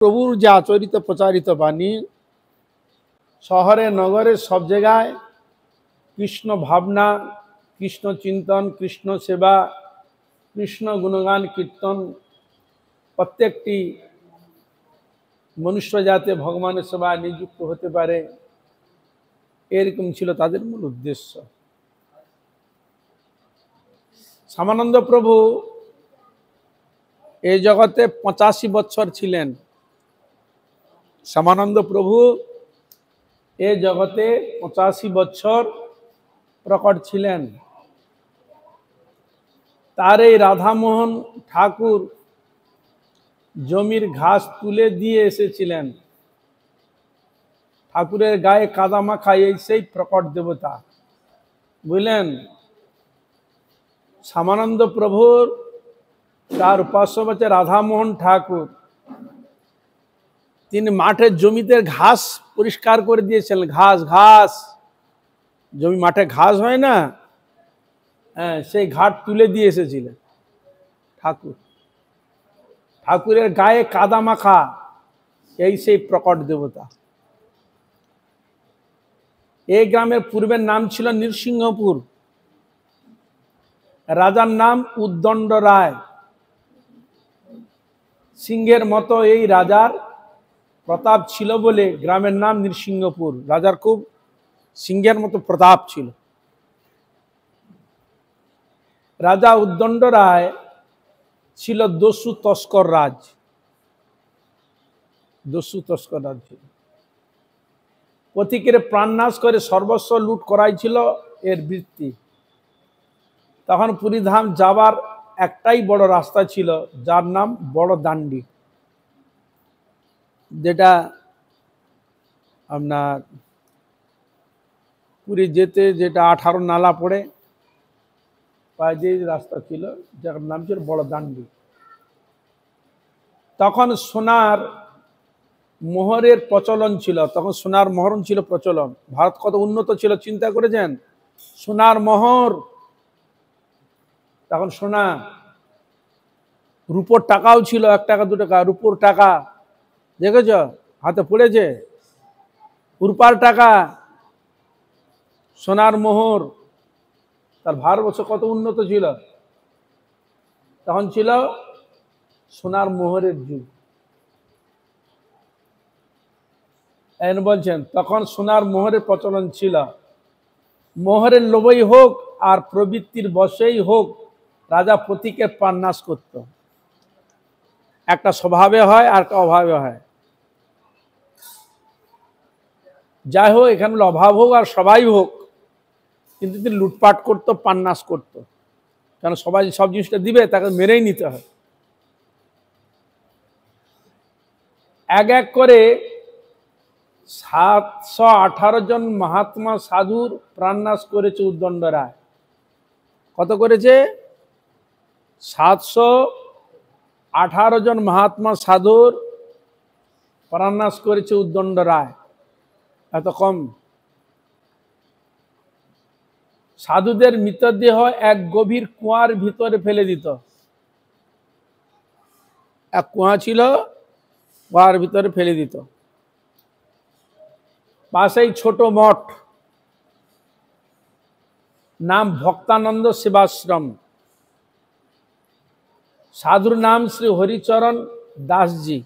প্রভুর যে আচরিত প্রচারিত বাণী শহরে নগরে সব জায়গায় কৃষ্ণ ভাবনা, কৃষ্ণ চিন্তন, কৃষ্ণ সেবা, কৃষ্ণ গুণগান কীর্তন, প্রত্যেকটি মনুষ্য যাতে ভগবানের সেবায় নিযুক্ত হতে পারে, এরকম ছিল তাদের মূল উদ্দেশ্য। শ্যামানন্দ প্রভু এই জগতে 85 বছর ছিলেন। শ্যামানন্দ প্রভু এই জগতে 85 বছর প্রকট ছিলেন। তার এই রাধামোহন ঠাকুর জমির ঘাস তুলে দিয়ে এসেছিলেন। ঠাকুরের গায়ে কাদা মাখা এই সেই প্রকট দেবতা, বুঝলেন। শ্যামানন্দ প্রভুর তার উপাস্য হচ্ছে রাধামোহন ঠাকুর। তিনি মাঠের জমিতে ঘাস পরিষ্কার করে দিয়েছিলেন। ঘাস জমি মাঠে ঘাস হয় না, হ্যাঁ, সেই ঘাট তুলে দিয়ে এসেছিলেন ঠাকুর। ঠাকুরের গায়ে কাদা মাখা এই সেই প্রকট দেবতা। এই গ্রামের পূর্বের নাম ছিল নৃসিংহপুর। রাজার নাম উদ্দণ্ড রায়। সিংহের মতো এই রাজার প্রতাপ ছিল বলে গ্রামের নাম নৃসিংহপুর। রাজার খুব সিংহের মতো প্রতাপ ছিল। রাজা উদ্দণ্ড রায় ছিল দস্যু তস্কর রাজ। দস্যু তস্কর রাজ ছিল। পথিকের প্রাণনাশ করে সর্বস্ব লুট করাই ছিল এর বৃত্তি। তখন পুরীধাম যাবার একটাই বড় রাস্তা ছিল, যার নাম বড় দান্ডি, যেটা আপনার পুরী যেতে যেটা 18 নালা পড়ে পায়ে যে রাস্তা ছিল, যার নাম ছিল বড় দান্ডি। তখন সোনার মোহরের প্রচলন ছিল। তখন সোনার মোহর ছিল প্রচলন। ভারত কত উন্নত ছিল চিন্তা করেছেন। সোনার মোহর, তখন সোনা, রূপোর টাকাও ছিল, 1 টাকা 2 টাকা রূপোর টাকা দেখেছ, হাতে পড়েছে রূপার টাকা, সোনার মোহর। তার ভারতবর্ষ কত উন্নত ছিল। তখন ছিল সোনার মোহরের যুগ। বলছেন তখন সোনার মোহরের প্রচলন ছিল। মোহরের লোভই হোক আর প্রবৃত্তির বশেই হোক, রাজা পথিকের প্রাণনাশ করত। একটা স্বভাবে হয় আর একটা অভাবে হয়। যাই হোক, এখানে অভাব হোক আর সবাই হোক, কিন্তু তিনি লুটপাট করতো, প্রাণনাশ করতো। কারণ সবাই সব জিনিসটা দিবে, তাকে মেরেই নিতে হয়। এক করে 718 জন মহাত্মা সাধুর প্রাণনাশ করেছে উদ্দণ্ড রায়। কত করেছে? 718 জন মহাত্মা সাধুর প্রাণনাশ করেছে উদ্দণ্ড রায়। এত কম? সাধুদের মৃতদেহ এক গভীর কুয়ার ভিতরে ফেলে দিত। এক কুয়া ছিল, কুয়ার ভিতরে ফেলে দিত। পাশেই ছোট মঠ, নাম ভক্তানন্দ সেবাশ্রম। সাধুর নাম শ্রী হরিচরণ দাসজি।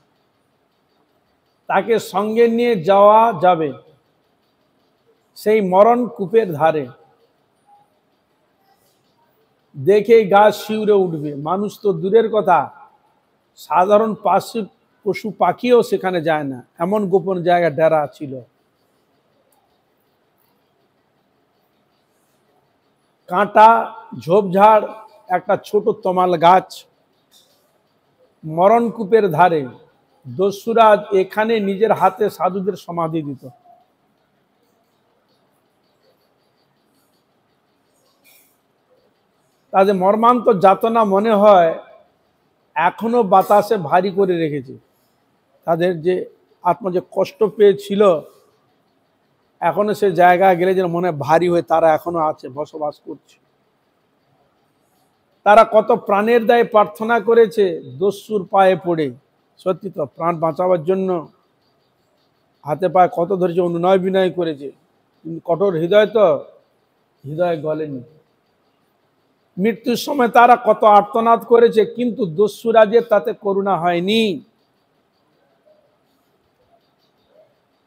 তাকে সঙ্গে নিয়ে যাওয়া যাবে সেই মরণ কূপের ধারে। দেখে গা শিউরে উঠবে। মানুষ তো দূরের কথা, সাধারণ পশু পাখিও সেখানে যায় না, এমন গোপন জায়গা ডেরা ছিল। কাঁটা, ঝোপঝাড়, একটা ছোট তমাল গাছ, মরণকূপের ধারে। দস্যুরা এখানে নিজের হাতে সাধুদের সমাধি দিত। তাদের মর্মান্ত যাতনা মনে হয় এখনো বাতাসে ভারী করে রেখেছে। তাদের যে আত্মা যে কষ্ট পেয়েছিল, এখনো সে জায়গায় গেলে যেন মনে ভারী হয়ে তারা এখনো আছে, বসবাস করছে। তারা কত প্রাণের দায়ে প্রার্থনা করেছে দস্যুর পায়ে পড়ে, সত্যি তো, প্রাণ বাঁচাবার জন্য হাতে পায়ে কত ধরেছে, অনুনয় বিনয় করেছে, কিন্তু কঠোর হৃদয় তো, হৃদয় গলেনি। মৃত্যুর সময় তারা কত আর্তনাদ করেছে, কিন্তু দস্যুরাজের তাতে করুণা হয়নি।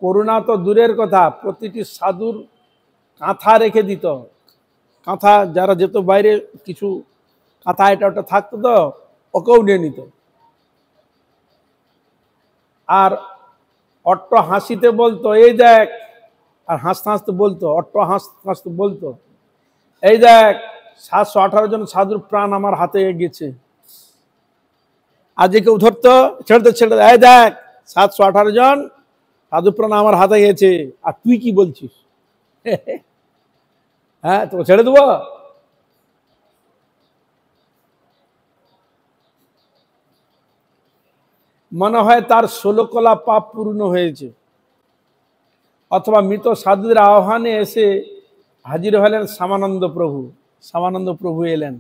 করুণা তো দূরের কথা, প্রতিটি সাধুর কাঁথা রেখে দিত। কাঁথা যারা যেত বাইরে, কিছু কাঁথা এটা ওটা থাকতো তো, ওকেও নিয়ে নিত। আর অট্ট হাসিতে বলতো এই দেখ, আর হাসতে হাসতে বলতো, অট্ট হাসতে হাসতে বলতো এই দেখ 718 জন সাধুর প্রাণ আমার হাতে গেছে। আজকে কেউ ধরতো, ছেড়ে এই দেখ 718 জন সাধু প্রাণ আমার হাতে গেছে, আর তুই কি বলছিস? হ্যাঁ, তো ছেড়ে দেবো? মনে হয় তার 16 কলা পাপ পূর্ণ হয়েছে, অথবা মৃত সাধুদের আহ্বানে এসে হাজির হলেন শ্যামানন্দ প্রভু। শ্যামানন্দ প্রভু এলেন,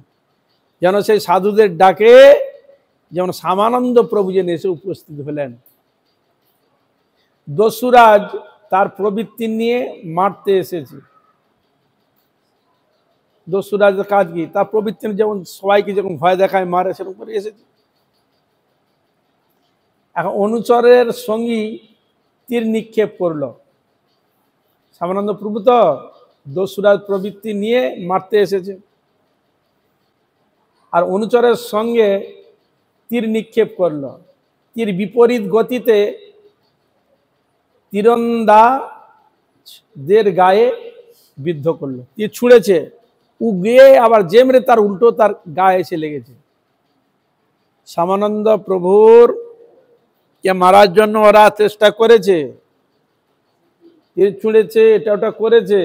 যেন সেই সাধুদের ডাকে যেমন শ্যামানন্দ প্রভু যেন এসে উপস্থিত হলেন। দস্যুরাজ তার প্রবৃত্তি নিয়ে মারতে এসেছে। দস্যুরাজের কাজ কি? তার প্রবৃত্তি যেমন সবাইকে যখন ভয় দেখায় মারে, সেরকম করে এসেছে। এখন অনুচরের সঙ্গী তীর নিক্ষেপ করলো। শ্যামানন্দ প্রভু তো দস্যুরাজ প্রবৃত্তি নিয়ে মারতে এসেছে, আর অনুচরের সঙ্গে তীর নিক্ষেপ করলো। তীর বিপরীত গতিতে তীরন্দাজদের গায়ে বিদ্ধ করলো। তীর ছুঁড়েছে, ও গিয়ে আবার জেমরে তার উল্টো তার গায়ে এসে লেগেছে। শ্যামানন্দ প্রভুর কে মারার জন্য ওরা চেষ্টা করেছে, তীর ছুঁড়েছে, এটা ওটা করেছে,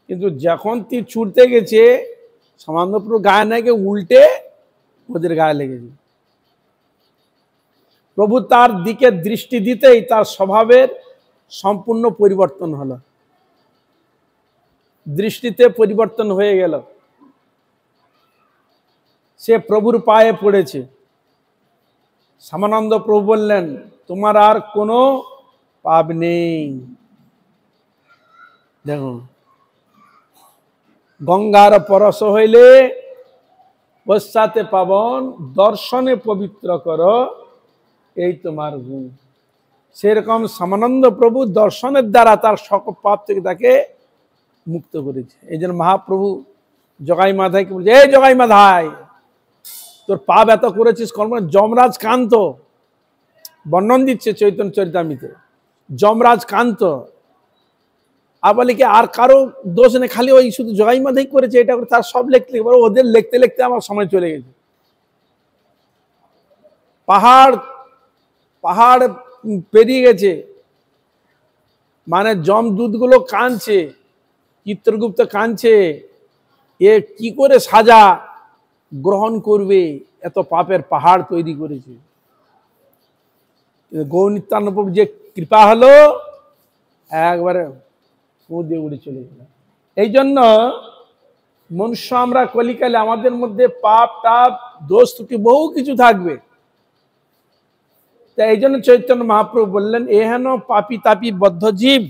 কিন্তু যখন তীর ছুটতে গেছে শ্যামানন্দ প্রভু গায়ে নাকি উল্টে ওদের গায়ে লেগেছে। প্রভু তার দিকে দৃষ্টি দিতেই তার স্বভাবের সম্পূর্ণ পরিবর্তন হলো, দৃষ্টিতে পরিবর্তন হয়ে গেল। সে প্রভুর পায়ে পড়েছে। শ্যামানন্দ প্রভু বললেন, তোমার আর কোনো পাপ নেই। দেখো, গঙ্গার পরশ হইলে পশ্চাতে পাবন, দর্শনে পবিত্র করো এই তোমার গুণ। সেরকম শ্যামানন্দ প্রভু দর্শনের দ্বারা তার সকল পাপ থেকে তাকে মুক্ত করেছে। এই জন্য মহাপ্রভু জগাই মাধাইকে বলছে, এই জগাই মাধাই, তোর পাপ এত করেছিস কর্ম। যমরাজ কান্ত, বর্ণন দিচ্ছে চৈতন্য চরিতামৃতে, যমরাজ কান্ত। আর বলে কি আর কারো দোষ নেই, খালি ওই শুধু জগাই মাধাই করেছে এটা করে, তার সব লিখতে লিখতে ওদের লিখতে লিখতে আমার সময় চলে গেছে। পাহাড় পাহাড় পেরিয়ে গেছে, মানে যমদূতগুলো কাঁদছে, চিত্রগুপ্ত কাঁদছে, এ কি করে সাজা গ্রহণ করবে, এত পাপের পাহাড় তৈরি করেছে। গৌরনিত্যানন্দ প্রভু যে কৃপা হলো, একবারে দিয়ে উড়ে চলে গেল। এই জন্য মনুষ্য আমরা কলিকালে আমাদের মধ্যে পাপ টাপ দোষ ত্রুটি বহু কিছু থাকবে। তাই এই জন্য চৈতন্য মহাপ্রভু বললেন, এহেন পাপি তাপি বদ্ধ জীব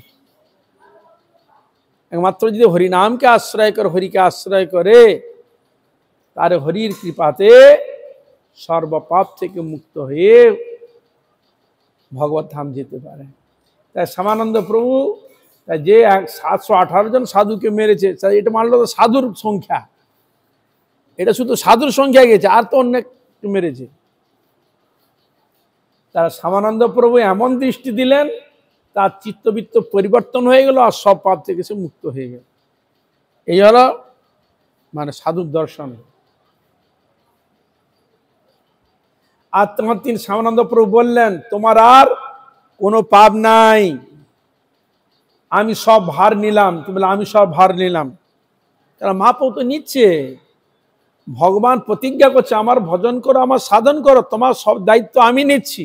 একমাত্র যদি হরিনামকে আশ্রয় করে, হরিকে আশ্রয় করে, তার হরির কৃপাতে সর্বপাপ থেকে মুক্ত হয়ে ভগবত ধাম যেতে পারে। তাই শ্যামানন্দ প্রভু যে 718 জন সাধুকে মেরেছে, এটা মানলো তো সাধুর সংখ্যা, এটা শুধু সাধুর সংখ্যা গেছে, আর তো অনেক মেরেছে। তারা শ্যামানন্দ প্রভু এমন দৃষ্টি দিলেন, তার চিত্তবৃত্ত পরিবর্তন হয়ে গেল, আর সব পাপ থেকে সে মুক্ত হয়ে গেল। এই হলো মানে সাধুর দর্শন। আর তখন তিনি শ্যামানন্দ প্রভু বললেন, তোমার আর কোনো পাপ নাই, আমি সব ভার নিলাম। তুমি বলে আমি সব ভার নিলাম, তারা মহাপ্রভু তো নিচ্ছে। ভগবান প্রতিজ্ঞা করছে, আমার ভজন করো, আমার সাধন করো, তোমার সব দায়িত্ব আমি নিচ্ছি।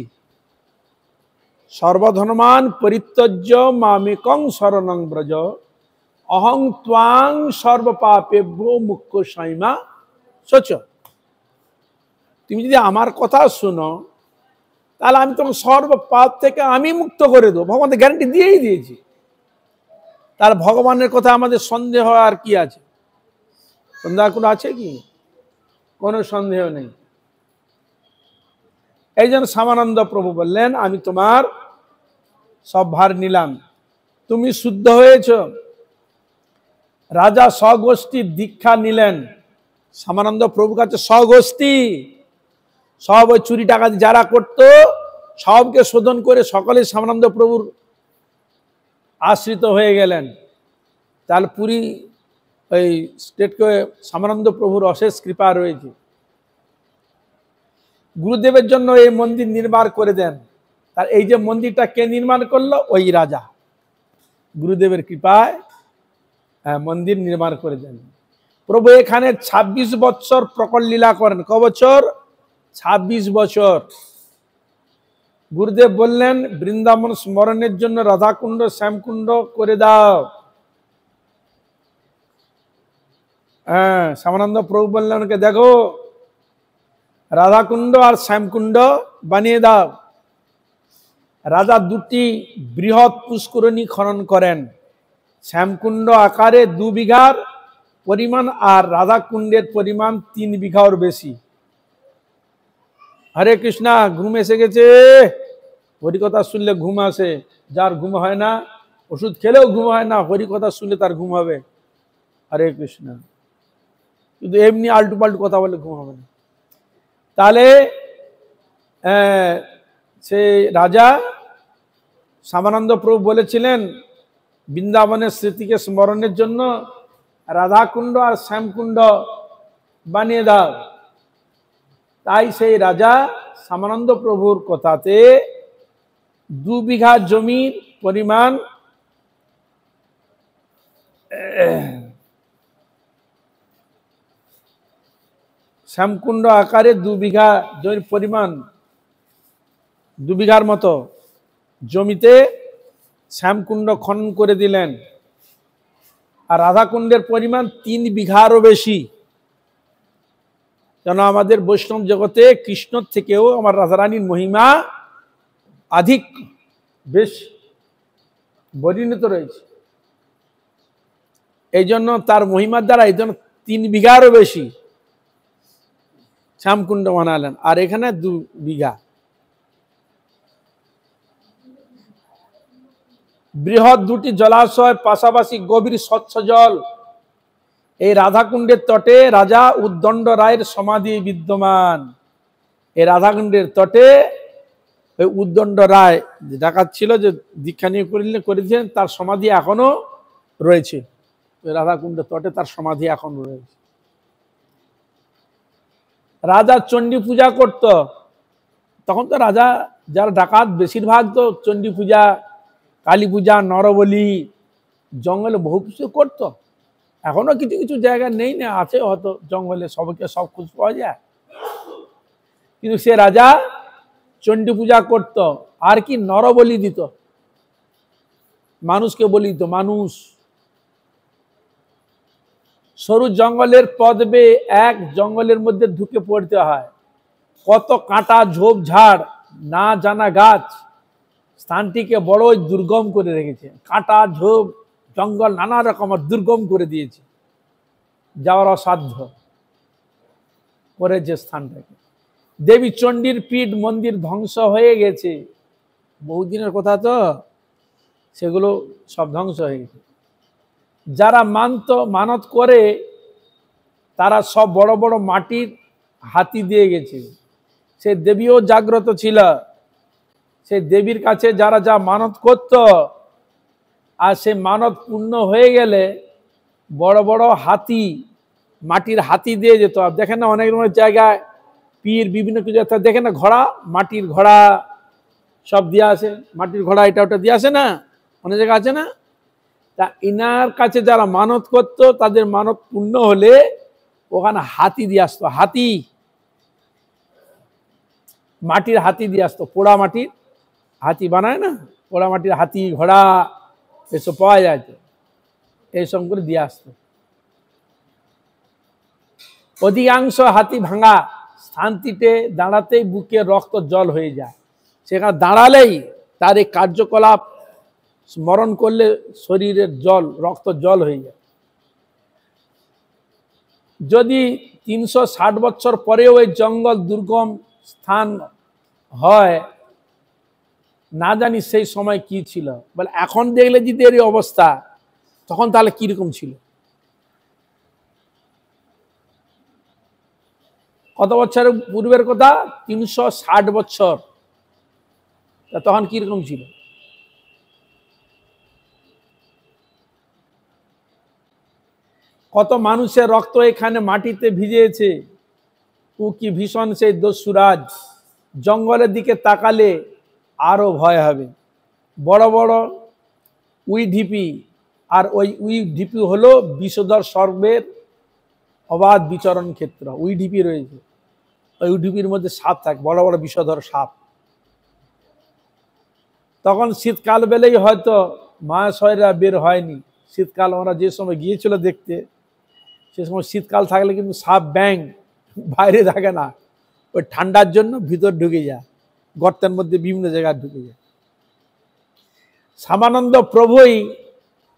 সর্বধর্মান পরিত্যজ্য মামেকং শরণং ব্রজ, অহং ত্বাং সর্বপাপেভ্যো মুখ্য সাইমা সচ। তুমি যদি আমার কথা শুনো, তাহলে আমি তোমার সর্ব পাপ থেকে আমি মুক্ত করে দেবো, ভগবান গ্যারান্টি দিয়েই দিয়েছি। তার ভগবানের কথা আমাদের সন্দেহ আর কি আছে? সন্দেহ কোনো আছে কি? কোনো সন্দেহ নেই। এই জন্য শ্যামানন্দ প্রভু বললেন, আমি তোমার সব ভার নিলাম, তুমি শুদ্ধ হয়েছ। রাজা স্বগোষ্ঠী দীক্ষা নিলেন শ্যামানন্দ প্রভুর কাছে। স্বগোষ্ঠী সব ওই চুরি টাকা যারা করতো সবকে শোধন করে সকলে শ্যামানন্দ প্রভুর আশ্রিত হয়ে গেলেন। তাহলে পুরী ওই স্টেটকে শ্যামানন্দ প্রভুর অশেষ কৃপা রয়েছে। গুরুদেবের জন্য এই মন্দির নির্মাণ করে দেন। তার এই যে মন্দিরটা কে নির্মাণ করলো? ওই রাজা গুরুদেবের কৃপায় মন্দির নির্মাণ করে দেন। প্রভু এখানে ২৬ বছর প্রকট লীলা করেন। ক বছর? ২৬ বছর। গুরুদেব বললেন, বৃন্দাবন স্মরণের জন্য রাধাকুণ্ড শ্যামকুণ্ড করে দাও। হ্যাঁ, শ্যামানন্দ প্রভু বললেন, ওকে দেখো রাধাকুণ্ড আর শ্যামকুণ্ড বানিয়ে দাও। রাজা দুটি বৃহৎ পুষ্করণী খনন করেন, শ্যামকুণ্ড আকারে ২ বিঘার পরিমাণ আর রাধাকুণ্ডের পরিমাণ ৩ বিঘার বেশি। হরে কৃষ্ণা, ঘুম এসে গেছে। হরিকথা শুনলে ঘুম আসে, যার ঘুম হয় না, ওষুধ খেলেও ঘুম হয় না, হরিকথা শুনলে তার ঘুম হবে। হরে কৃষ্ণ। কিন্তু এমনি আল্টু পাল্টু কথা বলে ঘুম হবে না। তাহলে সে রাজা শ্যামানন্দ প্রভু বলেছিলেন, বৃন্দাবনের স্মৃতিকে স্মরণের জন্য রাধাকুণ্ড আর শ্যামকুণ্ড বানিয়ে দাও। তাই সেই রাজা শ্যামানন্দ প্রভুর কথাতে ২ বিঘা জমির পরিমাণ শ্যামকুণ্ড আকারে ২ বিঘা জমির পরিমাণ ২ বিঘার মতো জমিতে শ্যামকুণ্ড খনন করে দিলেন। আর রাধাকুণ্ডের পরিমাণ ৩ বিঘারও বেশি। কেন আমাদের বৈষ্ণব জগতে কৃষ্ণর থেকেও আমার রাধারানীর মহিমা অধিক, বেশ পরিণত রয়েছে। এই জন্য তার মহিমার দ্বারা এই জন্য ৩ বিঘারও বেশি শ্যামকুণ্ড বানালেন। আর এখানে ২ বিঘা। বৃহৎ দুটি জলাশয় পাশাপাশি, গভীর স্বচ্ছ জল। এই রাধাকুণ্ডের তটে রাজা উদ্দণ্ড রায়ের সমাধি বিদ্যমান। এই রাধাকুণ্ডের তটে ওই উদ্দণ্ড রায় যে ডাকাত ছিল, যে দীক্ষা নিয়ে করেছিলেন, তার সমাধি এখনো রয়েছে। ওই রাধাকুণ্ডের তটে তার সমাধি এখনো রয়েছে। রাজা চণ্ডী পূজা করত। তখন তো রাজা যারা ডাকাত বেশিরভাগ তো চণ্ডী পূজা, কালী পূজা, নরবলি, জঙ্গলে বহু কিছু করত। এখনো কিছু কিছু জায়গা নেই না, আছে হয়তো জঙ্গলে, সবকে সব খোঁজ পাওয়া যায়। কিন্তু সে রাজা চণ্ডী পূজা করত। আর কি? নরবলি দিত, মানুষকে বলি দিত। মানুষ সরু জঙ্গলের পথ বেয়ে এক জঙ্গলের মধ্যে ঢুকে পড়তে হয়। কত কাঁটা, ঝোপঝাড়, না জানা গাছ স্থানটিকে বড়ই দুর্গম করে রেখেছে। কাঁটা, ঝোপ, জঙ্গল নানা রকমের দুর্গম করে দিয়েছে, যাওয়ার অসাধ্য করেছে স্থানটাকে। দেবী চণ্ডীর পীঠ মন্দির ধ্বংস হয়ে গেছে, বহুদিনের কথা তো, সেগুলো সব ধ্বংস হয়ে গেছে। যারা মানত করে তারা সব বড় বড় মাটির হাতি দিয়ে গেছে। সে দেবীও জাগ্রত ছিল। সে দেবীর কাছে যারা যা মানত করত, আর সে মানত পূর্ণ হয়ে গেলে বড় বড় হাতি, মাটির হাতি দিয়ে যেত। আর দেখেন না অনেক জায়গায় পীর বিভিন্ন কিছু দেখেন না, ঘোড়া, মাটির ঘোড়া সব দিয়ে আসে, মাটির ঘোড়া এটা ওটা দিয়ে আসে না, অনেক জায়গা আছে না। তা ইনার কাছে যারা মানত করত, তাদের মানত পূর্ণ হলে ওখানে হাতি দিয়ে আসতো। হাতি, মাটির হাতি দিয়ে আসতো। পোড়া মাটির হাতি বানায় না, পোড়া মাটির হাতি, ঘোড়া এসব পাওয়া যায়, তো এইসব করে দিয়ে আসতো। অধিকাংশ হাতি ভাঙা স্থানটিতে দাঁড়াতেই বুকে রক্ত জল হয়ে যায়। সেখানে দাঁড়ালেই তার এই কার্যকলাপ স্মরণ করলে শরীরের জল, রক্ত জল হয়ে যায়। যদি 360 বছর পরেও এই জঙ্গল দুর্গম স্থান হয়, না জানি সেই সময় কি ছিল। বলে এখন দেখলে যদি এর অবস্থা, তখন তাহলে কিরকম ছিল? কত বছরের পূর্বের কথা? 360 বছর। তখন কিরকম ছিল? কত মানুষের রক্ত এখানে মাটিতে ভিজেছে। ও কি ভীষণ সেই দস্যুরাজ। জঙ্গলের দিকে তাকালে আরো ভয় হবে। বড় বড় উইঢিপি, আর ওই উইঢিপি হলো বিষধর সর্পের অবাধ বিচরণ ক্ষেত্র। উইঢিপি রয়েছে, ওই উইঢিপির মধ্যে সাপ থাকে, বড় বড় বিষধর সাপ। তখন শীতকাল বেলেই হয়তো মহাশয়রা বের হয়নি। শীতকাল আমরা যে সময় গিয়েছিল দেখতে, সে সময় শীতকাল থাকলে কিন্তু সাপ ব্যাং বাইরে থাকে না, ওই ঠান্ডার জন্য ভিতর ঢুকে যায়, গর্তের মধ্যে বিভিন্ন জায়গায় ঢুকে যায়। শ্যামানন্দ প্রভুই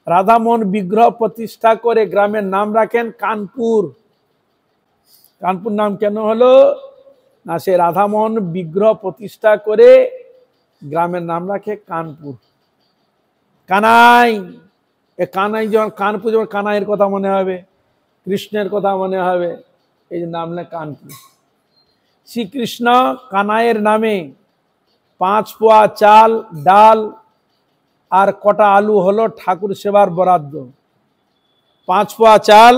রাধামোহন বিগ্রহ প্রতিষ্ঠা করে গ্রামের নাম রাখেন কানপুর। কানপুর নাম কেন হলো না, সে রাধামোহন বিগ্রহ প্রতিষ্ঠা করে গ্রামের নাম রাখে কানপুর। কানাই, এ কানাই যেমন কানপুর, যেমন কানাইয়ের কথা মনে হবে, কৃষ্ণের কথা মনে হবে, এই যে নাম না কানপুর। শ্রীকৃষ্ণ কানাইয়ের নামে 5 পোয়া চাল, ডাল আর কটা আলু হলো ঠাকুর সেবার বরাদ্দ। 5 পোয়া চাল,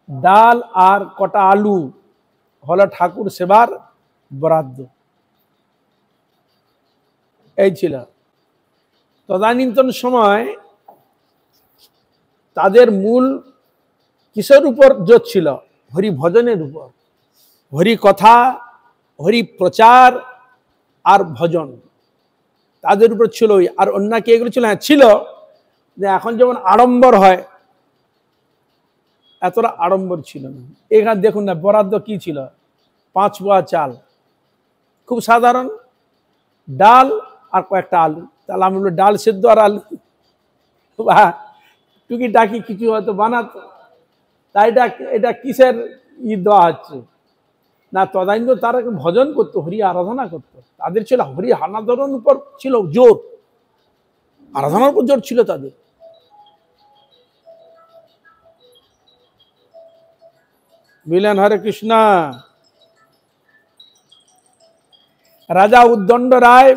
ডাল আর কটা আলু হলো ঠাকুর সেবার বরাদ্দ। এই ছিল। তদানীন্তন সময় তাদের মূল কিসের উপর জোর ছিল? হরি ভজনের উপর। হরি কথা, হরি প্রচার আর ভজন, তাদের উপর ছিল। আর অন্য কি এগুলো ছিল? হ্যাঁ ছিল। যে এখন যেমন আড়ম্বর হয়, এতটা আড়ম্বর ছিল না। এখানে দেখুন না, বরাদ্দ কি ছিল? 5 পোয়া চাল, খুব সাধারণ, ডাল আর কয়েকটা আলু। তাহলে আমি বলবো ডাল সেদ্ধ আর আলু, বা টুকিটাকি কিছু হয়তো বানাতো। তাই এটা কিসের দেওয়া হচ্ছে না? তদানীন্তন তারা ভজন করতো, হরি আরাধনা করতো। তাদের ছিল হরি আরাধনার উপর ছিল জোর, আরাধনার উপর জোর ছিল তাদের। বুঝলেন? হরে কৃষ্ণ। রাজা উদ্দণ্ড রায়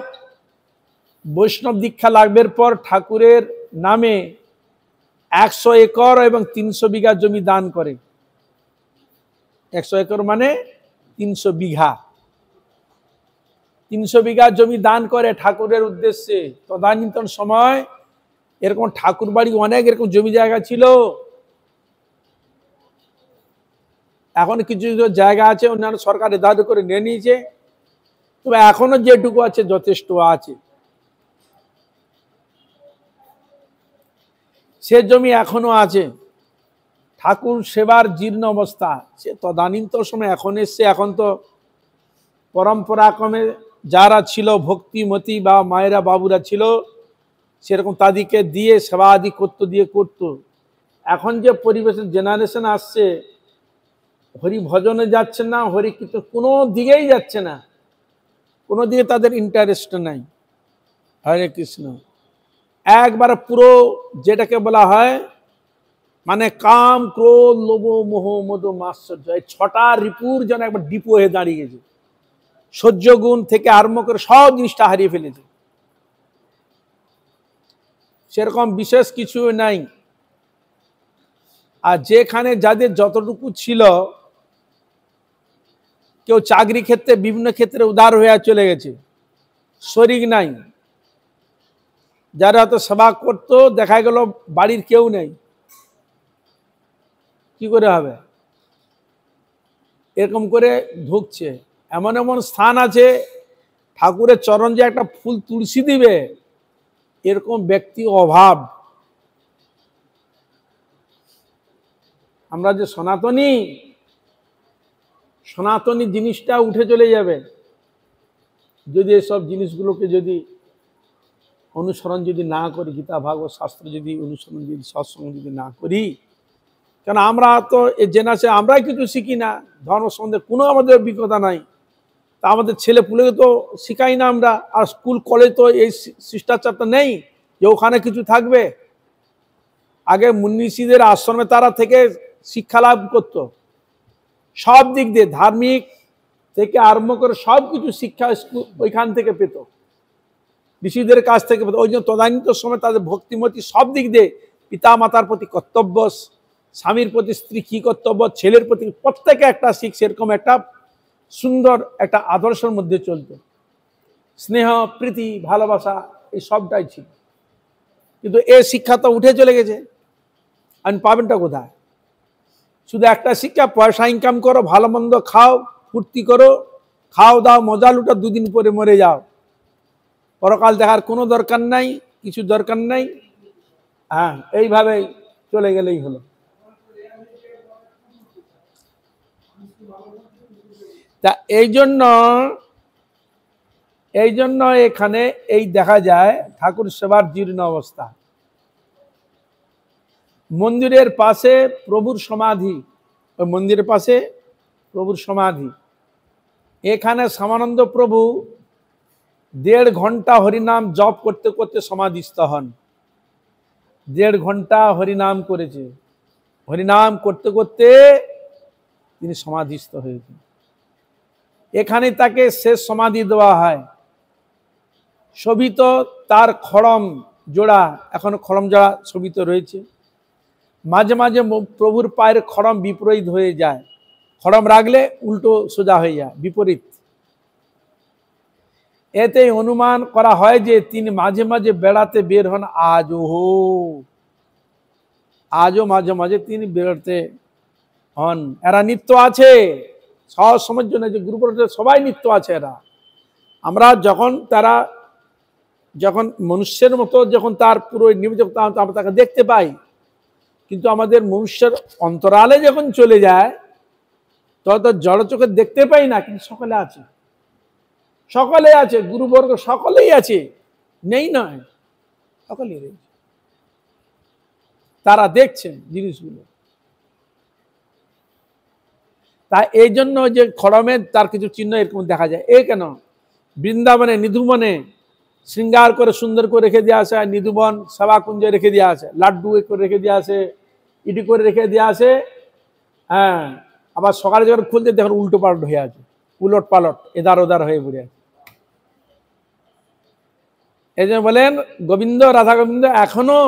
বৈষ্ণব দীক্ষা লাভের পর ঠাকুরের নামে 100 একর এবং 300 বিঘা জমি দান করে। 100 একর মানে 300 বিঘা। 300 বিঘা জমি দান করে ঠাকুরের উদ্দেশ্যে। তদানীন্তন সময় এরকম ঠাকুর বাড়ি অনেক এরকম জমি জায়গা ছিল। এখন কিছু কিছু জায়গা আছে অন্যান্য সরকার এদাদ করে নিয়ে নিয়েছে, তবে এখনো যেটুকু আছে যথেষ্ট আছে। সে জমি এখনো আছে। ঠাকুর সেবার জীর্ণ অবস্থা, সে তদানীন্তন সময় এখন এসছে। এখন তো পরম্পরা ক্রমে যারা ছিল ভক্তিমতী বা মায়েরা বাবুরা ছিল, সেরকম তাদেরকে দিয়ে সেবা আদি করতো, দিয়ে করতো। এখন যে পরিবেশের জেনারেশন আসছে, হরি ভজনে যাচ্ছে না, হরি কীর্তন কোনো দিকেই যাচ্ছে না, কোনো দিকে তাদের ইন্টারেস্ট নাই। হরে কৃষ্ণ। একবারে পুরো যেটাকে বলা হয় মানে কাম, ক্রোধ, লোভ, মোহ, মদ, মাৎসর্য, এই 6টা রিপুর যেন একবার ডিপো হয়ে দাঁড়িয়ে গেছে। সহ্য গুণ থেকে আরম্ভ করে সব জিনিসটা হারিয়ে ফেলেছে। সেরকম বিশেষ কিছু নাই। আর যেখানে যাদের যতটুকু ছিল, কেউ চাকরি ক্ষেত্রে বিভিন্ন ক্ষেত্রে উদার হয়ে চলে গেছে, শরিক নাই। যারা হয়তো সেবা করতো, দেখা গেল বাড়ির কেউ নেই, কি করে হবে? এরকম করে ঢুকছে। এমন এমন স্থান আছে, ঠাকুরের চরণ যে একটা ফুল তুলসী দিবে, এরকম ব্যক্তি অভাব। আমরা যে সনাতনী জিনিসটা উঠে চলে যাবে। যদি এসব জিনিসগুলোকে যদি অনুসরণ যদি না করি, গীতা ভাগবত শাস্ত্র যদি অনুসরণ যদি সৎসঙ্গ যদি না করি, কেন আমরা তো জেনে আছে আমরাই কিছু শিখি না, ধর্ম সম্বন্ধে কোনো আমাদের অভিজ্ঞতা নাই, তা আমাদের ছেলে পুলেকে তো শিখাই না আমরা। আর স্কুল কলেজ তো এই শিষ্টাচারটা নেই যে ওখানে কিছু থাকবে। আগে মুন্নিষীদের আশ্রমে তারা থেকে শিক্ষা লাভ করত, সব দিক দিয়ে ধার্মিক থেকে আরম্ভ করে সব কিছু শিক্ষা স্কুল ওইখান থেকে পেত, ঋষিদের কাছ থেকে পেত। ওই জন্য তদানীত সময় তাদের ভক্তিমতি সব দিক দিয়ে পিতা মাতার প্রতি কর্তব্য, স্বামীর প্রতি স্ত্রী কি কর্তব্য, ছেলের প্রতি প্রত্যেকে একটা শিখ সেরকম একটা সুন্দর একটা আদর্শের মধ্যে চলত। স্নেহ প্রীতি ভালোবাসা এই সবটাই ছিল। কিন্তু এই শিক্ষা তো উঠে চলে গেছে, আমি পাবেনটা কোথায়? শুধু একটা শিক্ষা, পয়সা ইনকাম করো, ভালো মন্দ খাও, ফুর্তি করো, খাও দাও, মজা লুটো, দুদিন পরে মরে যাও, পরকাল দেখার কোনো দরকার নাই, কিছু দরকার নাই। হ্যাঁ, এইভাবে চলে গেলেই হলো। তা এই জন্য এখানে এই দেখা যায় ঠাকুর সেবার জীর্ণ অবস্থা। মন্দিরের পাশে প্রভুর সমাধি, ওই মন্দিরের পাশে প্রভুর সমাধি। এখানে শ্যামানন্দ প্রভু 1.5 ঘন্টা হরিনাম জপ করতে করতে সমাধিস্থ হন। 1.5 ঘন্টা হরিনাম করেছে, হরিনাম করতে করতে তিনি সমাধিস্থ হয়েছেন। এখানে তাকে শেষ সমাধি দেওয়া হয়। শোভিত তার খড়ম জোড়া, এখনো খড়ম জোড়া শোভিত রয়েছে। মাঝে মাঝে প্রভুর পায়ের খড়ম বিপরীত হয়ে যায়, খড়ম রাখলে উল্টো সোজা হয়ে যায়, বিপরীত। এতে অনুমান করা হয় যে তিনি মাঝে মাঝে বেড়াতে বের হন। আজও মাঝে মাঝে তিনি বেরোতে হন। এরা নিত্য আছে, সহজ সময়ের জন্য যে গুরুপুরে সবাই নিত্য আছে এরা। আমরা যখন মনুষ্যের মতো যখন তার পুরো নিবেদন আমরা তাকে দেখতে পাই, কিন্তু আমাদের মনুষ্যের অন্তরালে যখন চলে যায় তখন তো জড় চোখে দেখতে পাই না, কিন্তু সকলে আছে, সকলে আছে, গুরুবর্গ সকলেই আছে, নেই নয়, সকলেই রয়েছে, তারা দেখছেন জিনিসগুলো। তা এই জন্য যে খড়মের তার কিছু চিহ্ন এরকম দেখা যায়। এ কেন বৃন্দাবনে নিধুবনে শৃঙ্গার করে সুন্দর করে রেখে দেওয়া আছে, নিধুবন সভাকুঞ্জে রেখে দেওয়া আছে, লাড্ডু করে রেখে দেওয়া আছে, ইটি করে রেখে দেওয়া আছে। হ্যাঁ, আবার সকালে যখন খুলতে দেখুন উল্টো পালট হয়ে আছে, উলট পালট এদার ওদার হয়ে পড়ে আছে। এই জন্য বলেন গোবিন্দ রাধা গোবিন্দ এখনো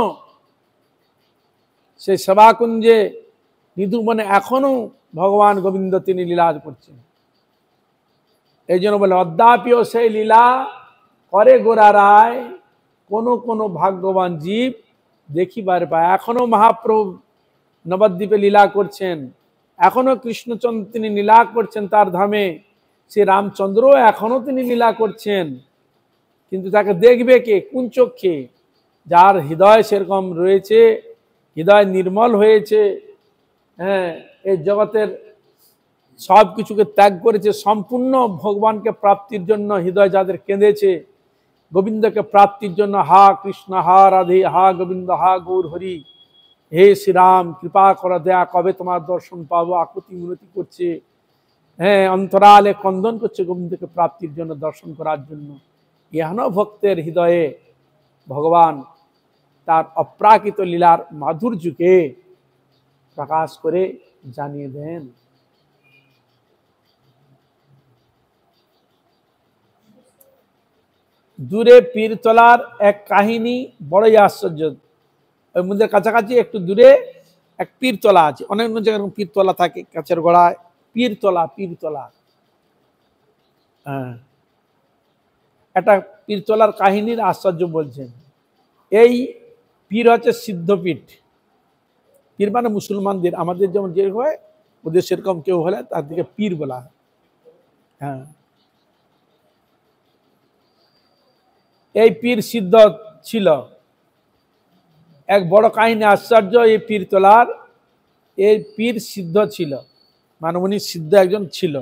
সেই সভাকুঞ্জে নিধুবনে এখনো ভগবান গোবিন্দ তিনি লীলা করছেন। এই জন্য বলে অদ্যাপিও সেই লীলা করে গোরা রায়, কোনো ভাগ্যবান জীব দেখিবার পায়। এখনো মহাপ্রভু নবদ্বীপে লীলা করছেন, এখনো কৃষ্ণচন্দ্র তিনি লীলা করছেন তার ধামে, সে রামচন্দ্র এখনো তিনি লীলা করছেন। কিন্তু তাকে দেখবে কে, কোন চক্ষে? যার হৃদয় সেরকম রয়েছে, হৃদয় নির্মল হয়েছে, হ্যাঁ, এই জগতের সব কিছুকে ত্যাগ করেছে, সম্পূর্ণ ভগবানকে প্রাপ্তির জন্য হৃদয় যাদের কেঁদেছে, গোবিন্দকে প্রাপ্তির জন্য, হা কৃষ্ণ হা রাধে হা গোবিন্দ হা গৌর হরি, হে শ্রীরাম কৃপা করা দয়া, কবে তোমার দর্শন পাবো, আকুতি মিনতি করছে, হ্যাঁ, অন্তরালে ক্রন্দন করছে গোবিন্দকে প্রাপ্তির জন্য, দর্শন করার জন্য। এহেন ভক্তের হৃদয়ে ভগবান তার অপ্রাকৃত লীলার মাধুর্যকে প্রকাশ করে জানিয়ে দেন। দূরে পীরতলার এক কাহিনী বড়ই আশ্চর্য। ওই মন্দিরের কাছাকাছি একটু দূরে এক পীরতলা আছে, অনেক জায়গায় পীরতলা থাকে, কাছের গোড়ায় পীরতলা। হ্যাঁ, একটা পীরতলার কাহিনীর আশ্চর্য বলছেন। এই পীর হচ্ছে সিদ্ধপীঠ। পীর মানে মুসলমানদের, আমাদের যেমন যে হয় ওদের সেরকম কেউ হলে তার দিকে পীর বলা হয়। হ্যাঁ, এই পীর সিদ্ধ ছিল। এক বড় কাহিনী আশ্চর্য এই পীরতলার, এই পীর সিদ্ধ ছিল, মানে উনি সিদ্ধ একজন ছিল।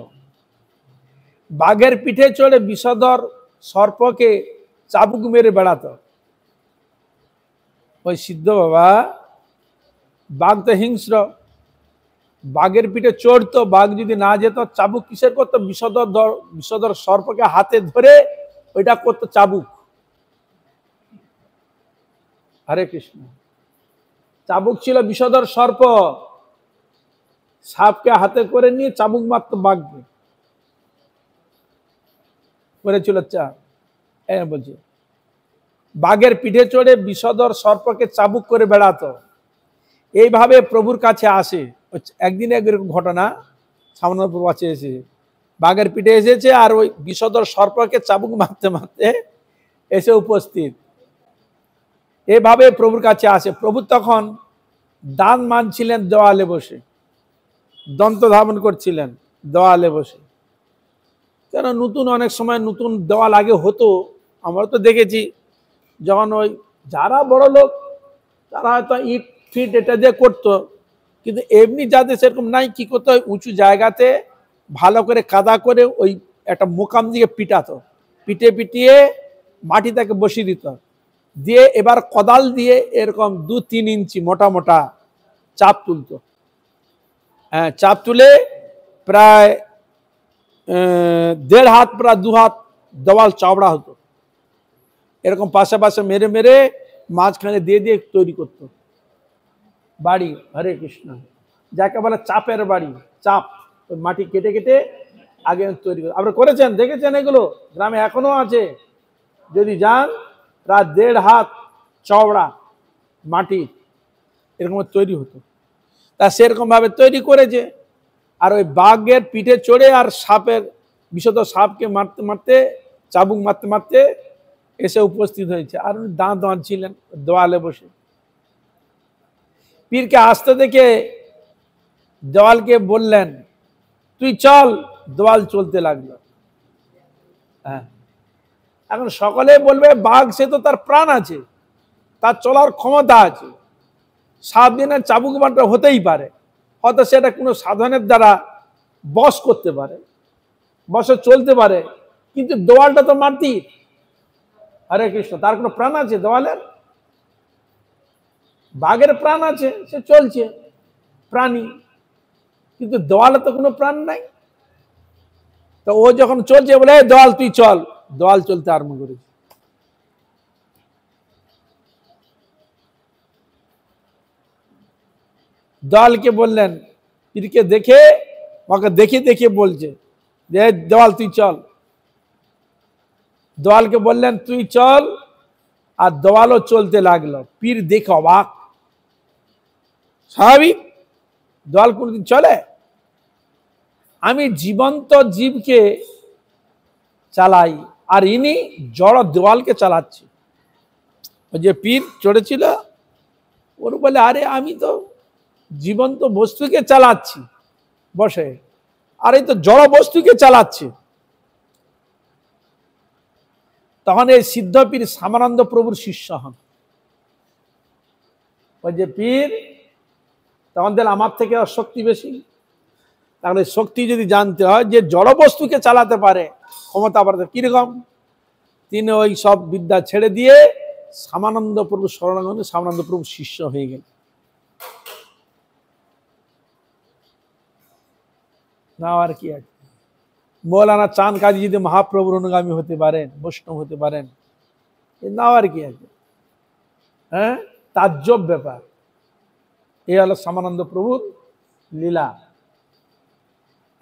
বাঘের পিঠে চড়ে বিষধর সর্পকে চাবুক মেরে বেড়াতো। ওই সিদ্ধ বাবা, বাঘ তো হিংস্র, বাঘের পিঠে চড়তো, বাঘ যদি না যেত চাবুক কিসের করতো, বিষধর সর্পকে হাতে ধরে ওইটা করতো চাবুক। হরে কৃষ্ণ। চাবুক ছিল বিষধর সর্প, সাপকে হাতে করে নিয়ে চাবুক মারতো বাঘকে, করেছিল বলছে বাঘের পিঠে চড়ে বিষধর সর্পকে চাবুক করে বেড়াতো। এইভাবে প্রভুর কাছে আসে। একদিন এরকম ঘটনা সামান্য প্রভু কাছে এসে বাঘের পিঠে এসেছে, আর ওই বিষধর সর্পকে চাবুক মারতে মারতে এসে উপস্থিত। এভাবে প্রভুর কাছে আসে। প্রভু তখন দান মানছিলেন দেওয়ালে বসে, দন্ত ধারণ করছিলেন দেওয়ালে বসে। কেন নতুন, অনেক সময় নতুন দেওয়াল আগে হতো, আমরা তো দেখেছি, যখন ওই যারা বড় লোক তারা হয়তো ইট ফিট এটা দিয়ে করতো, কিন্তু এমনি যাদের সেরকম নাই, কি করতো, উঁচু জায়গাতে ভালো করে কাদা করে ওই একটা মোকাম দিয়ে পিটাতো, পিটিয়ে মাটি তাকে বসিয়ে দিত, দিয়ে এবার কোদাল দিয়ে এরকম 2-3 ইঞ্চি মোটা মোটা চাপ তুলতো। হ্যাঁ, চাপ তুলে প্রায় 1.5 হাত প্রায় 2 হাত দেওয়াল চওড়া হতো। এরকম পাশে পাশে মেরে মেরে মাঝখানে দিয়ে দিয়ে তৈরি করতো বাড়ি। হরে কৃষ্ণ। যাকে বলে চাপের বাড়ি, চাপ, ওই মাটি কেটে কেটে আগে তৈরি করে। আপনারা করেছেন, দেখেছেন, এগুলো গ্রামে এখনো আছে। যদি যান, প্রায় 1.5 হাত চওড়া মাটি এরকম তৈরি হতো। তা সেরকম ভাবে তৈরি করেছে। আর ওই বাঘের পিঠে চড়ে আর সাপের, বিষধর সাপকে মারতে মারতে, চাবুক মারতে মারতে এসে উপস্থিত হয়েছে। আর উনি দাঁত ছিলেন দেওয়ালে বসে। পীরকে আসতে দেখে দেওয়ালকে বললেন, তুই চল। দেওয়াল চলতে লাগলো। হ্যাঁ, এখন সকলে বলবে বাঘ, সে তো তার প্রাণ আছে, তার চলার ক্ষমতা আছে, 7 দিনের চাবুক মারতে হতেই পারে, হয়তো সেটা কোনো সাধনের দ্বারা বশ করতে পারে, বশে চলতে পারে, কিন্তু দেওয়ালটা তো মাটি। হরে কৃষ্ণ। তার কোনো প্রাণ আছে দেওয়ালের? বাঘের প্রাণ আছে, সে চলছে, প্রাণী, কিন্তু দেওয়ালে তো কোনো প্রাণ নাই। তো ও যখন চলছে বলে, দেওয়াল তুই চল, দেওয়াল চলতে আরম্ভ করেছে। দেওয়ালকে বললেন, পীরকে দেখে, ওকে দেখে দেখে বলছে যে দেওয়াল তুই চল। দেওয়ালকে বললেন তুই চল, আর দেওয়ালও চলতে লাগলো। পীর দেখে অবাক। স্বাভাবিক, দেওয়াল কোনদিন চলে? আমি জীবন্ত জীবকে চালাই, আর ইনি জড় দেওয়ালকে চালাচ্ছি। ওই যে পীর চড়েছিল, ওর বলে, আরে আমি তো জীবন্ত বস্তুকে চালাচ্ছি বসে, আর এই তো জড় বস্তুকে চালাচ্ছি। তখন এই সিদ্ধ পীর শ্যামানন্দ প্রভুর শিষ্য হন। ওই যে পীর তখন দিল, আমার থেকে শক্তি বেশি, তাহলে শক্তি যদি জানতে হয়, যে জড় বস্তুকে চালাতে পারে, ক্ষমতা বাড়াতে, কিরকম? তিনি ওই সব বিদ্যা ছেড়ে দিয়ে শ্যামানন্দ প্রভু শরণাগত, শ্যামানন্দ প্রভু শিষ্য হয়ে গেল। না আর কি আছে? মৌলানা চাঁদ কাজী যদি মহাপ্রভুর অনুগামী হতে পারেন, বৈষ্ণব হতে পারেন, না আর কি আছে? হ্যাঁ, তাজ্জব ব্যাপার। এই হলো শ্যামানন্দ প্রভুর লীলা।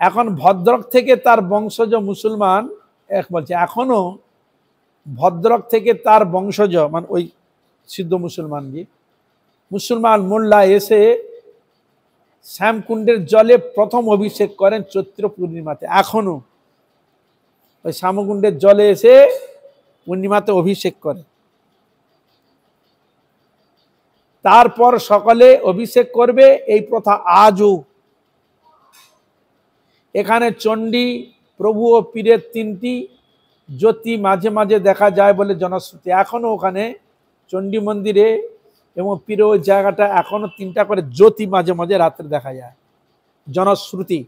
এখন ভদ্রক থেকে তার বংশজ মুসলমান বলছে, এখনো ভদ্রক থেকে তার বংশজ, মানে ওই সিদ্ধ মুসলমান মোল্লা এসে শ্যামকুণ্ডের জলে প্রথম অভিষেক করেন চৈত্র পূর্ণিমাতে। এখনো ওই শ্যামকুণ্ডের জলে এসে পূর্ণিমাতে অভিষেক করে। তারপর সকলে অভিষেক করবে, এই প্রথা আজও। এখানে চণ্ডী, প্রভু ও পীরের 3টি জ্যোতি মাঝে মাঝে দেখা যায় বলে জনশ্রুতি। এখনো ওখানে চণ্ডী মন্দিরে এবং পীরের ওই জায়গাটা এখনো 3টা করে জ্যোতি মাঝে মাঝে রাত্রে দেখা যায়, জনশ্রুতি।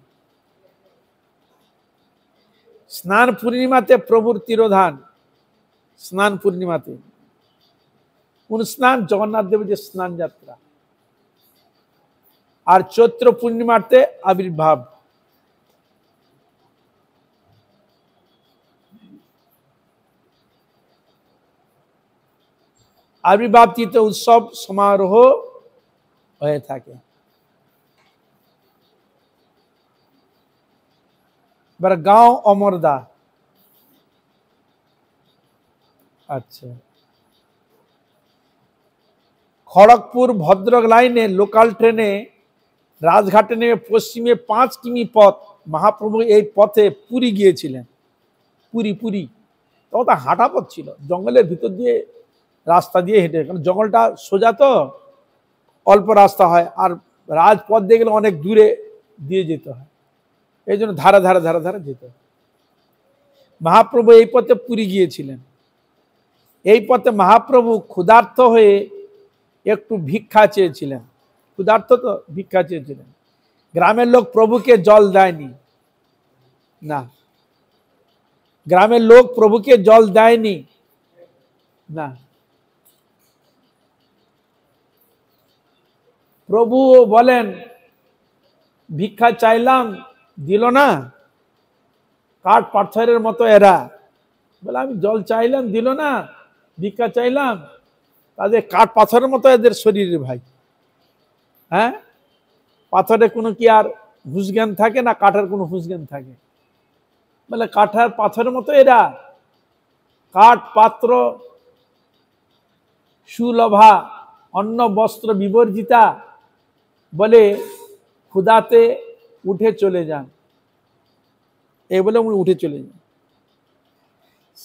স্নান পূর্ণিমাতে প্রভুর তিরোধান, স্নান পূর্ণিমাতে। কোন স্নান? জগন্নাথ দেবের যে স্নান যাত্রা। আর চৈত্র পূর্ণিমাতে আবির্ভাব। আবির্ভাব তিথিতে উৎসব সমারোহ হয়ে থাকে। এবার গাঁও অমরদা। আচ্ছা, খড়গপুর ভদ্রক লাইনে লোকাল ট্রেনে রাজঘাটে নেমে পশ্চিমে 5 কিমি পথ, মহাপ্রভু এই পথে পুরী গিয়েছিলেন। পুরী পুরী তখন তো হাঁটা পথ ছিল, জঙ্গলের ভিতর দিয়ে রাস্তা দিয়ে হেঁটে, কারণ জঙ্গলটা সোজা তো অল্প রাস্তা হয়, আর রাজপথ দিয়ে গেলে অনেক দূরে দিয়ে যেতে হয়, এই জন্য ধারে ধারে ধারে ধারে যেতে হয়। মহাপ্রভু এই পথে পুরী গিয়েছিলেন। এই পথে মহাপ্রভু ক্ষুধার্ত হয়ে একটু ভিক্ষা চেয়েছিলেন। ক্ষুধার্ত তো ভিক্ষা চেয়েছিলেন। গ্রামের লোক প্রভুকে জল দেয়নি, না, গ্রামের লোক প্রভুকে জল দেয়নি, না। প্রভু বলেন ভিক্ষা চাইলাম দিল না, কাঠ পাথরের মতো এরা। বলে আমি জল চাইলাম দিল না, ভিক্ষা চাইলাম, তাদের কাঠ পাথরের মতো এদের শরীরে ভাই। হ্যাঁ, পাথরে কোনো কি আর হুঁশ জ্ঞান থাকে না, কাঠের কোনো হুঁশ জ্ঞান থাকে? বলে কাঠের পাথরের মতো এরা, কাঠ পাত্র সুলভা, অন্ন বস্ত্র বিবর্জিতা, বলে ক্ষুধাতে উঠে চলে যান, এই বলে উনি উঠে চলে যান।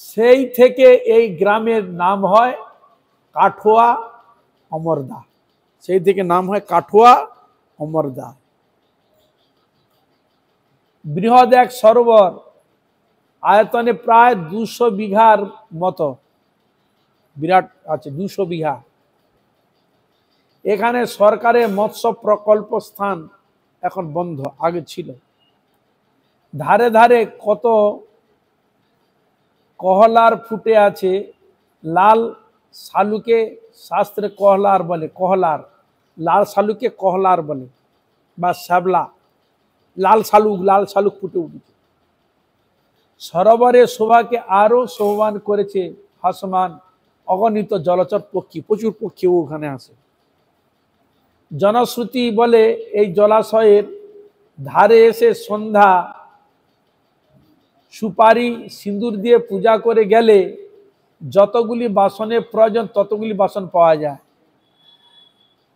সেই থেকে এই গ্রামের নাম হয় কাঠোয়া অমরদা। সেই থেকে নাম হয় কাঠোয়া অমরদা। বৃহৎ এক সরোবর, আয়তনে প্রায় 200 বিঘার মতো, বিরাট আছে, 200 বিঘা। এখানে সরকারের মৎস্য প্রকল্প স্থান এখন বন্ধ, আগে ছিল। ধারে ধারে কত কহলার ফুটে আছে, লাল শালুকে শাস্ত্রে কহলার বলে, কহলার, লাল শালুকে কহলার বলে, বা শ্যাবলা, লাল শালুক ফুটে উঠেছে। সরোবরের শোভাকে আরো শোভান করেছে ভাসমান অগণিত জলচর পক্ষী, প্রচুর পক্ষী ওখানে আসে। জনশ্রুতি বলে এই জলাশয়ের ধারে এসে সন্ধ্যা সুপারি সিঁদুর দিয়ে পূজা করে গেলে যতগুলি বাসনের প্রয়োজন ততগুলি বাসন পাওয়া যায়।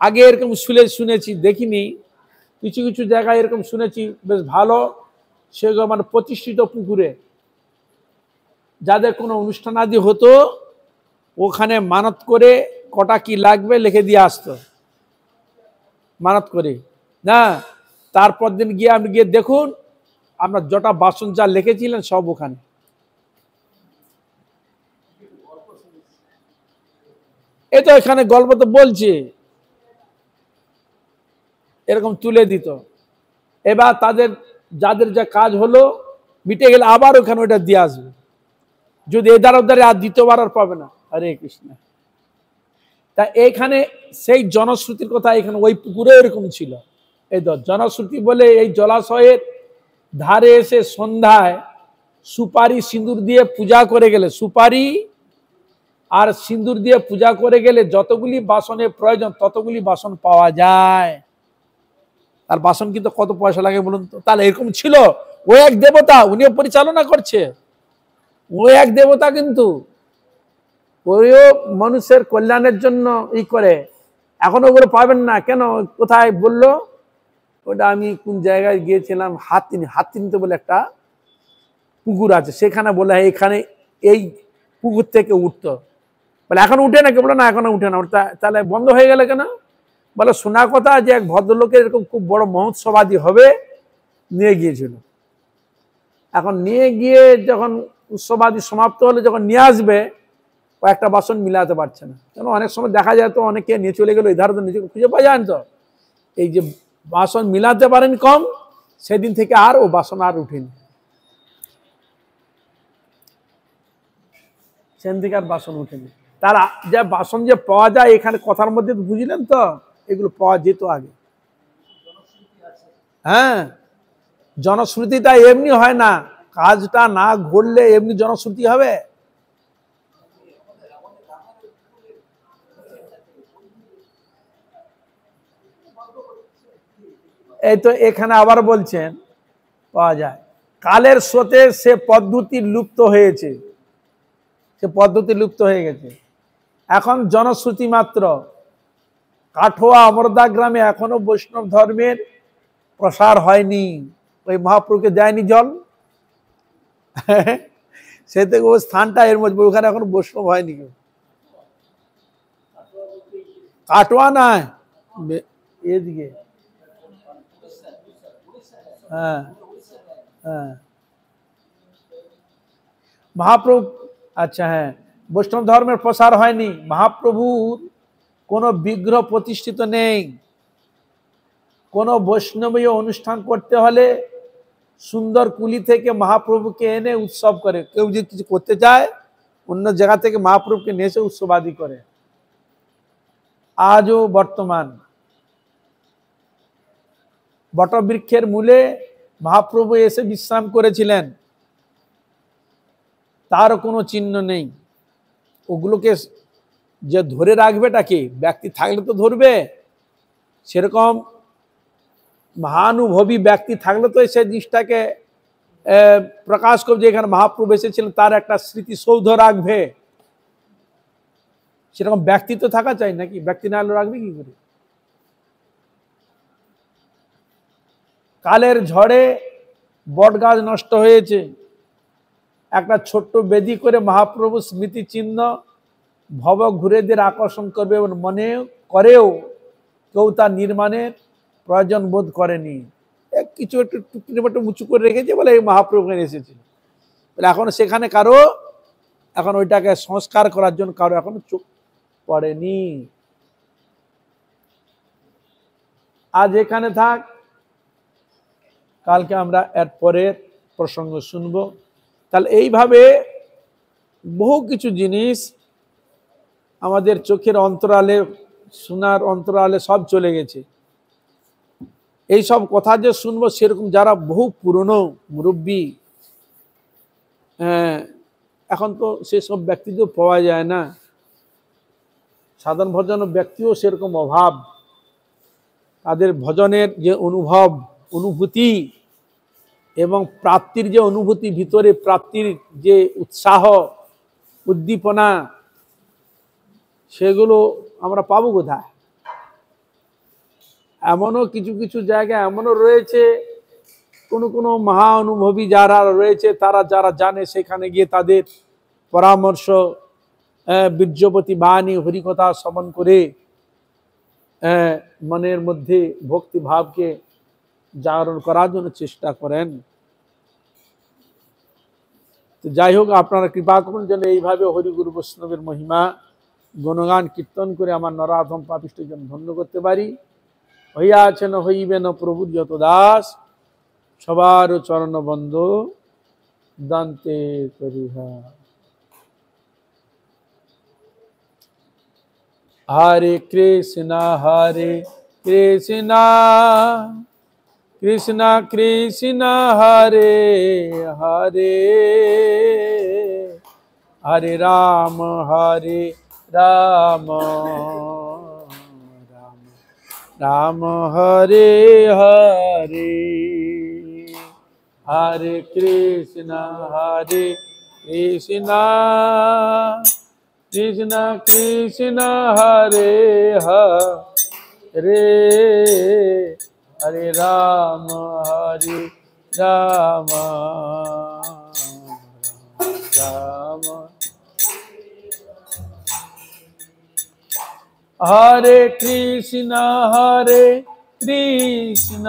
আগে এরকম শুনেছি, দেখিনি, কিছু কিছু জায়গায় এরকম শুনেছি, বেশ ভালো, সেগুলো মানে প্রতিষ্ঠিত পুকুরে যাদের কোনো অনুষ্ঠান আদি হতো, ওখানে মানত করে কটা কি লাগবে লিখে দিয়ে আসতো, মানত করে না, তারপর দিন গিয়ে আপনি গিয়ে দেখুন আপনার যটা বাসন যা লিখেছিলেন সব ওখানে। এই তো এখানে গল্প তো বলছে, এরকম তুলে দিত। এবার তাদের যাদের যা কাজ হলো মিটে গেলে আবার ওখানে ওটা দিয়ে আসবে, যদি এদার ওদারে আর দ্বিতীয়বার আর পাবে না। হরে কৃষ্ণ। তা এইখানে সেই জনশ্রুতির কথা, এখানে ওই পুকুরে এরকম ছিল। এই তো জনশ্রুতি বলে এই জলাশয়ের ধারে এসে সন্ধ্যায় সুপারি সিঁদুর দিয়ে পূজা করে গেলে, সুপারি আর সিঁদুর দিয়ে পূজা করে গেলে যতগুলি বাসনের প্রয়োজন ততগুলি বাসন পাওয়া যায়। আর বাসন কিন্তু কত পয়সা লাগে বলুন তো? তাহলে এরকম ছিল। ও এক দেবতা, উনিও পরিচালনা করছে, ও এক দেবতা, কিন্তু ওইও মানুষের কল্যাণের জন্য ই করে। এখন ওগুলো পাবেন না কেন? কোথায় বললো ওটা, আমি কোন জায়গায় গিয়েছিলাম, হাতিনিতে বলে একটা পুকুর আছে, সেখানে বলে এখানে এই পুকুর থেকে উঠতো। বলে এখন উঠে না? কে বলে না এখনো উঠে না। তাহলে বন্ধ হয়ে গেলে কেন? বলে শোনা কথা যে এক ভদ্রলোকের এরকম খুব বড় মহোৎসবাদী হবে, নিয়ে গিয়েছিল। এখন নিয়ে গিয়ে যখন উৎসবাদী সমাপ্ত হলে যখন নিয়ে আসবে, কয়েকটা বাসন মিলাতে পারছে না। কেন অনেক সময় দেখা যায় তো অনেকে নিয়ে চলে গেলো, এই ধারে তো নিজেকে খুঁজে পাওয়া যায় না। তো এই যে বাসন মিলাতে পারেন কম, সেদিন থেকে আর ও বাসন আর উঠেনি। সেখান থেকে আর বাসন ওঠেনি। তার যা বাসন যে পাওয়া যায় এখানে কথার মধ্যে বুঝলেন তো, এগুলো পাওয়া যেত আগে। হ্যাঁ, জনশ্রুতিটা এমনি হয় না, কাজটা না ঘটলে এমনি জনশ্রুতি হবে। এই তো এখানে আবার বলছেন পাওয়া যায়, কালের স্রোতে সে পদ্ধতি লুপ্ত হয়েছে, সে পদ্ধতি লুপ্ত হয়ে গেছে, এখন জনশ্রুতি মাত্র। কাঠোয়া অমরদা গ্রামে এখনো বৈষ্ণব ধর্মের প্রসার হয়নি, ওই মহাপ্রভুকে দেয়নি জল সে থেকে ওই স্থানটা এর মধ্যে, ওখানে এখন বৈষ্ণব হয়নি কেউ। কাটোয়া নয়, এদিকে। হ্যাঁ হ্যাঁ, মহাপ্রভু, আচ্ছা হ্যাঁ, বৈষ্ণব ধর্মের প্রসার হয়নি, মহাপ্রভুর কোনো বিগ্রহ প্রতিষ্ঠিত নেই। কোনো বৈষ্ণবীয় অনুষ্ঠান করতে হলে সুন্দর কুলি থেকে মহাপ্রভুকে এনে উৎসব করে, কেউ যদি কিছু করতে চায় অন্য জায়গা থেকে মহাপ্রভুকে নিয়ে এসে উৎসবাদী করে। আজও বর্তমান বটবৃক্ষের মূলে মহাপ্রভু এসে বিশ্রাম করেছিলেন, তার কোনো চিহ্ন নেই। ওগুলোকে যে ধরে রাখবেটা কি, ব্যক্তি থাকলে তো ধরবে, সেরকম মহানুভবী ব্যক্তি থাকলে তো সেই জিনিসটাকে প্রকাশ করবে যে এখানে মহাপ্রভু এসেছিলেন, তার একটা স্মৃতিসৌধ রাখবে। সেরকম ব্যক্তি তো থাকা চাই নাকি, ব্যক্তি না হলে রাখবে কি করে? কালের ঝড়ে বট গাছ নষ্ট হয়েছে, একটা ছোট্ট বেদি করে মহাপ্রভু স্মৃতি চিহ্ন ভবঘুরেদের আকর্ষণ করবে এবং মনে করেও কেউ তার নির্মাণের প্রয়োজন বোধ করেনি। কিছু একটু টুকটি উঁচু করে রেখেছে বলে এই মহাপ্রভু এসেছিল, এখন সেখানে কারো এখন ওইটাকে সংস্কার করার জন্য কারো এখনো চোখ পড়েনি। আজ এখানে থাক, কালকে আমরা এর পরের প্রসঙ্গ শুনব। তাহলে এইভাবে বহু কিছু জিনিস আমাদের চোখের অন্তরালে, শোনার অন্তরালে সব চলে গেছে। এই সব কথা যে শুনবো সেরকম যারা বহু পুরনো মুরব্বী, এখন তো সেসব ব্যক্তিদের পাওয়া যায় না, সাধারণ ভজন ব্যক্তিও সেরকম অভাব। তাদের ভজনের যে অনুভূতি এবং প্রাপ্তির যে অনুভূতি, ভিতরে প্রাপ্তির যে উৎসাহ উদ্দীপনা, সেগুলো আমরা পাবো কোথায়? এমনও কিছু কিছু জায়গা এমনও রয়েছে, কোনো মহা অনুভবী যারা রয়েছে, তারা যারা জানে সেখানে গিয়ে তাদের পরামর্শ, বীর্যবতী বাণী হরিকথা শ্রবণ করে মনের মধ্যে ভক্তি ভাবকে জাগরণ করার জন্য চেষ্টা করেন। তো যাই হোক, আপনারা কৃপা করুন যেন এইভাবে হরিগুরু বৈষ্ণবের মহিমা গুণগান কীর্তন করে আমার নরাধম পাপিষ্ঠ যেন ধন্য করতে পারি। হইয়াছেন হইবেন প্রভুর যত দাস, সবার চরণ বন্ধ দান্তে করিহা। হরে কৃষ্ণ কৃষ্ণ কৃষ্ণ হরে হরে, হরে রাম রাম রাম হরে হরে, হরে কৃষ্ণ কৃষ্ণ কৃষ্ণ কৃষ্ণ হরে হরে, হরে রাম রাম রাম, হরে কৃষ্ণ কৃষ্ণ